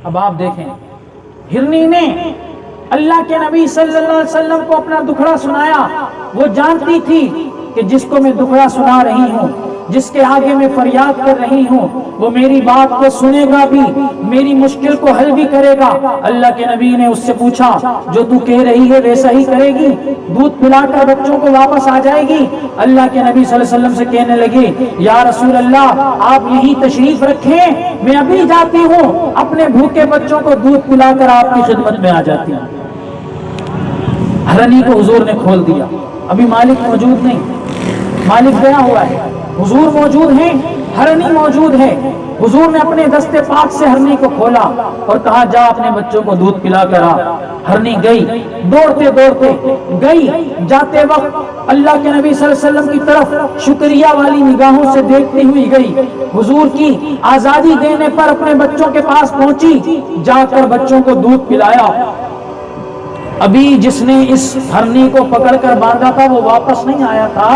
اب آپ دیکھیں ہرنی نے اللہ کے نبی صلی اللہ علیہ وسلم کو اپنا دکھڑا سنایا. وہ جانتی تھی کہ جس کو میں دکھڑا سنا رہی ہوں، جس کے آگے میں فریاد کر رہی ہوں، وہ میری بات کو سنے گا بھی، میری مشکل کو حل بھی کرے گا. اللہ کے نبی نے اس سے پوچھا جو تو کہہ رہی ہے ویسا ہی کرے گی؟ دودھ پلا کر بچوں کو واپس آ جائے گی؟ اللہ کے نبی صلی اللہ علیہ وسلم سے کہنے لگی یا رسول اللہ آپ یہی تشریف رکھیں، میں ابھی جاتی ہوں، اپنے بھوکے بچوں کو دودھ پلا کر آپ کی خدمت میں آ جاتی ہوں. ہرنی کو حضور نے کھول دیا. ابھی مالک موجود نہیں، مالک گیا ہوا ہے، حضور موجود ہیں، ہرنی موجود ہے. حضور نے اپنے دستے پاک سے ہرنی کو کھولا اور کہا جا اپنے بچوں کو دودھ پلا کر آ. ہرنی گئی، دوڑتے دوڑتے گئی. جاتے وقت اللہ کے نبی صلی اللہ علیہ وسلم کی طرف شکریہ والی نگاہوں سے دیکھتی ہوئی گئی. حضور کی آزادی دینے پر اپنے بچوں کے پاس پہنچی، جا کر بچوں کو دودھ پلایا. ابھی جس نے اس ہرنی کو پکڑ کر باندھا تھا وہ واپس نہیں آیا تھا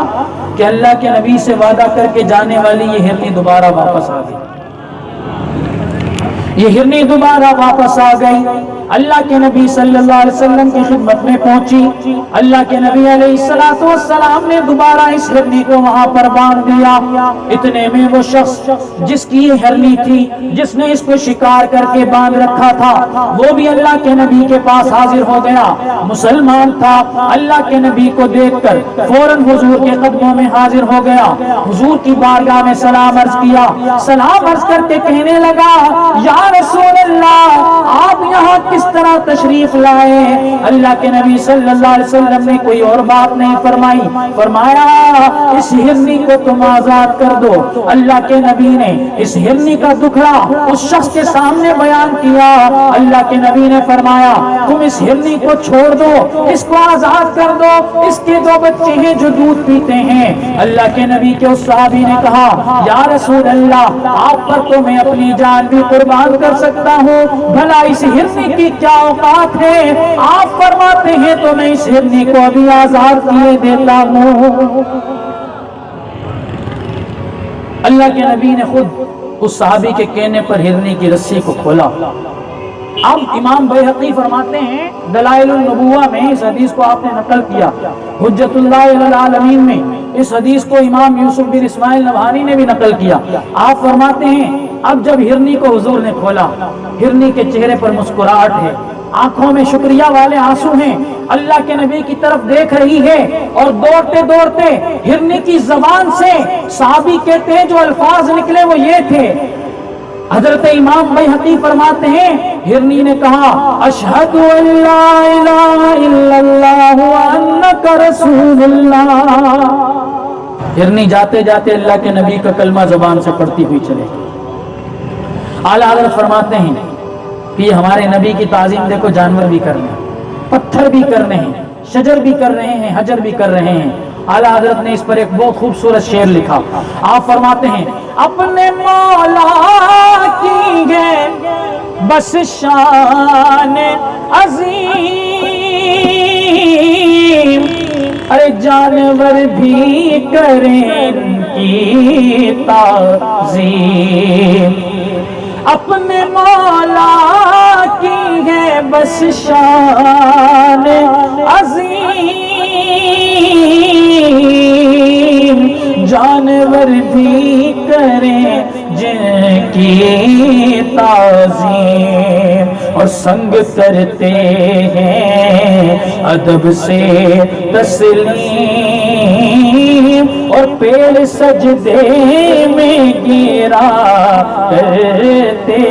کہ اللہ کے نبی سے وعدہ کر کے جانے والی یہ ہرنی دوبارہ واپس آ گئی. یہ ہرنی دوبارہ واپس آ گئی. اللہ کے نبی صلی اللہ علیہ وسلم کی خدمت میں پہنچی. اللہ کے نبی علیہ السلام نے دوبارہ اس ہرنی کو وہاں پر باندھ دیا. اتنے میں وہ شخص جس کی یہ ہرنی تھی، جس نے اس کو شکار کر کے باندھ رکھا تھا، وہ بھی اللہ کے نبی کے پاس حاضر ہو گیا. مسلمان تھا، اللہ کے نبی کو دیکھ کر فوراً حضور کے قدموں میں حاضر ہو گیا. حضور کی بارگاہ میں سلام عرض کیا. سلام عرض کر کے کہنے لگا یا رسول اللہ آپ یہاں کس طرح تشریف لائے؟ اللہ کے نبی صلی اللہ علیہ وسلم نے کوئی اور بات نہیں فرمائی، فرمایا اس ہرنی کو تم آزاد کر دو. اللہ کے نبی نے اس ہرنی کا دکھڑا اس شخص کے سامنے بیان کیا. اللہ کے نبی نے فرمایا تم اس ہرنی کو چھوڑ دو، اس کو آزاد کر دو، اس کے 2 بچے ہیں جو دودھ پیتے ہیں. اللہ کے نبی کے اس صحابی نے کہا یا رسول اللہ آپ پر تو میں اپنی جان بھی قربان کر سکتا ہوں، بھلا اس ہرنی کی کیا اوقات ہے؟ آپ فرماتے ہیں تو میں اس ہرنی کو ابھی آزاد کیے دیتا ہوں. اللہ کے نبی نے خود اس صحابی کے کہنے پر ہرنی کی رسی کو کھولا. اب امام بیہقی فرماتے ہیں دلائل النبوہ میں اس حدیث کو آپ نے نقل کیا، حجت اللہ علی العالمین میں اس حدیث کو امام یوسف بن اسماعیل نبہانی نے بھی نقل کیا. آپ فرماتے ہیں اب جب ہرنی کو حضور نے کھولا، ہرنی کے چہرے پر مسکراہٹ ہے، آنکھوں میں شکریہ والے آنسو ہیں، اللہ کے نبی کی طرف دیکھ رہی ہے اور دوڑتے دوڑتے ہرنی کی زبان سے صحابی کہتے ہیں جو الفاظ نکلے وہ یہ تھے. حضرت امام بیہقی فرماتے ہیں ہرنی نے کہا اشہد ان لا الہ الا اللہ وانک رسول اللہ. ہرنی جاتے جاتے اللہ کے نبی کا کلمہ زبان سے پڑھتی ہوئی چلے. اعلیٰ حضرت فرماتے ہیں کہ یہ ہمارے نبی کی تعظیم دیکھو، جانور بھی کر رہے ہیں، پتھر بھی کر رہے ہیں، شجر بھی کر رہے ہیں، حجر بھی کر رہے ہیں. اعلیٰ حضرت نے اس پر ایک بہت خوبصورت شعر لکھا. آپ فرماتے ہیں اپنے مولا کی ہے بس شان عظیم، ارے جانور بھی کریں کی تعظیم. اپنے مولا کی ہے بس شان عظیم، جانور بھی کریں جن کی تعظیم، اور سنگ کرتے ہیں ادب سے تسلیم، اور پیر سجدے میں گرا کرتے